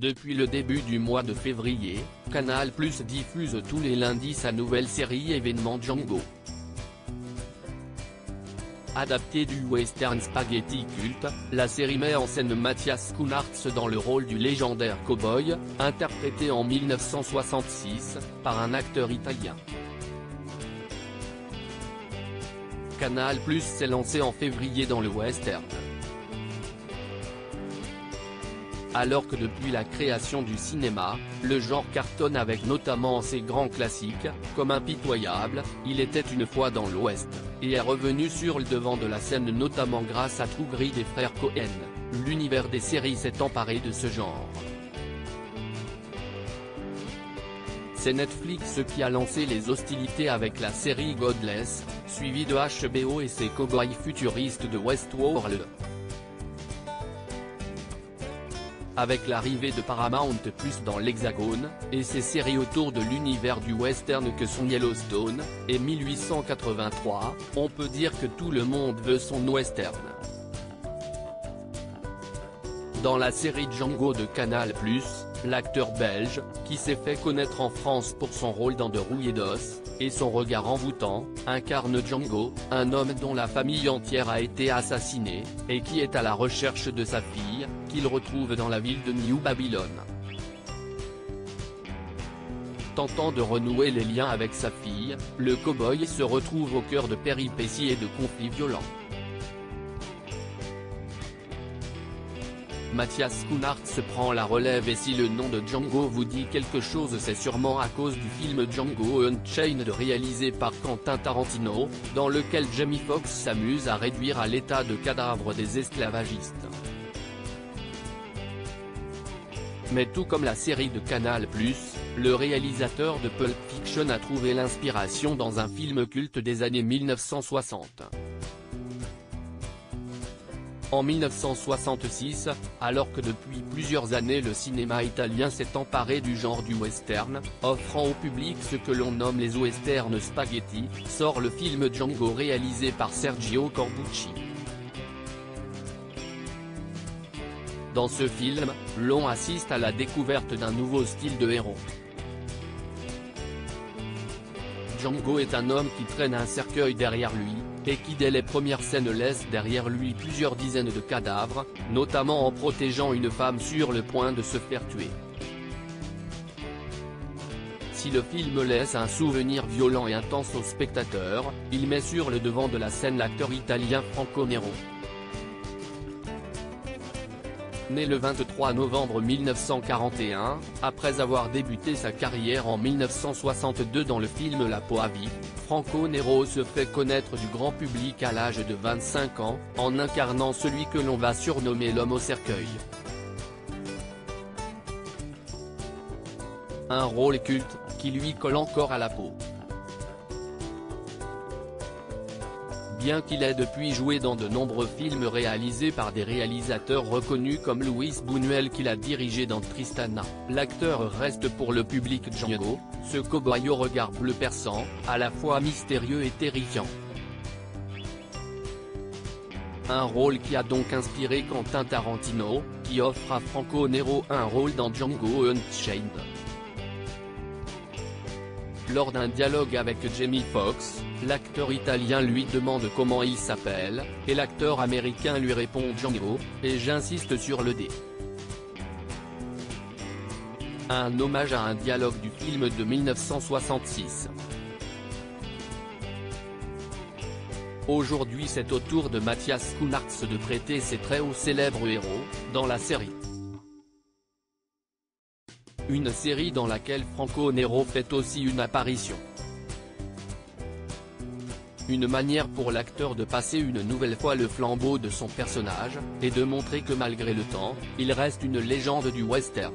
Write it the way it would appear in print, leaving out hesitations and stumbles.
Depuis le début du mois de février, Canal+ diffuse tous les lundis sa nouvelle série événement Django. Adaptée du western spaghetti culte, la série met en scène Matthias Schoenaerts dans le rôle du légendaire cow-boy, interprété en 1966, par un acteur italien. Canal+ s'est lancé en février dans le western. Alors que depuis la création du cinéma, le genre cartonne avec notamment ses grands classiques, comme Impitoyable, Il était une fois dans l'Ouest, et est revenu sur le devant de la scène notamment grâce à True Grit des frères Coen, l'univers des séries s'est emparé de ce genre. C'est Netflix qui a lancé les hostilités avec la série Godless, suivie de HBO et ses cow-boys futuristes de Westworld. Avec l'arrivée de Paramount+ dans l'Hexagone, et ses séries autour de l'univers du western que sont Yellowstone, et 1883, on peut dire que tout le monde veut son western. Dans la série Django de Canal+, l'acteur belge, qui s'est fait connaître en France pour son rôle dans De rouillé d'os, et son regard envoûtant, incarne Django, un homme dont la famille entière a été assassinée, et qui est à la recherche de sa fille, qu'il retrouve dans la ville de New Babylon. Tentant de renouer les liens avec sa fille, le cow-boy se retrouve au cœur de péripéties et de conflits violents. Matthias Schoenaerts prend la relève et si le nom de Django vous dit quelque chose c'est sûrement à cause du film Django Unchained réalisé par Quentin Tarantino, dans lequel Jamie Foxx s'amuse à réduire à l'état de cadavre des esclavagistes. Mais tout comme la série de Canal+, le réalisateur de Pulp Fiction a trouvé l'inspiration dans un film culte des années 1960. En 1966, alors que depuis plusieurs années le cinéma italien s'est emparé du genre du western, offrant au public ce que l'on nomme les westerns spaghetti, sort le film Django réalisé par Sergio Corbucci. Dans ce film, l'on assiste à la découverte d'un nouveau style de héros. Django est un homme qui traîne un cercueil derrière lui, et qui dès les premières scènes laisse derrière lui plusieurs dizaines de cadavres, notamment en protégeant une femme sur le point de se faire tuer. Si le film laisse un souvenir violent et intense au spectateur, il met sur le devant de la scène l'acteur italien Franco Nero. Né le 23 novembre 1941, après avoir débuté sa carrière en 1962 dans le film La peau à vif, Franco Nero se fait connaître du grand public à l'âge de 25 ans, en incarnant celui que l'on va surnommer l'homme au cercueil. Un rôle culte, qui lui colle encore à la peau. Bien qu'il ait depuis joué dans de nombreux films réalisés par des réalisateurs reconnus comme Luis Buñuel qu'il a dirigé dans Tristana, l'acteur reste pour le public Django, ce cow-boy au regard bleu perçant, à la fois mystérieux et terrifiant. Un rôle qui a donc inspiré Quentin Tarantino, qui offre à Franco Nero un rôle dans Django Unchained. Lors d'un dialogue avec Jamie Foxx, l'acteur italien lui demande comment il s'appelle, et l'acteur américain lui répond Django, et j'insiste sur le D. Un hommage à un dialogue du film de 1966. Aujourd'hui c'est au tour de Matthias Schoenaerts de prêter ses traits au célèbre héros, dans la série. Une série dans laquelle Franco Nero fait aussi une apparition. Une manière pour l'acteur de passer une nouvelle fois le flambeau de son personnage, et de montrer que malgré le temps, il reste une légende du western.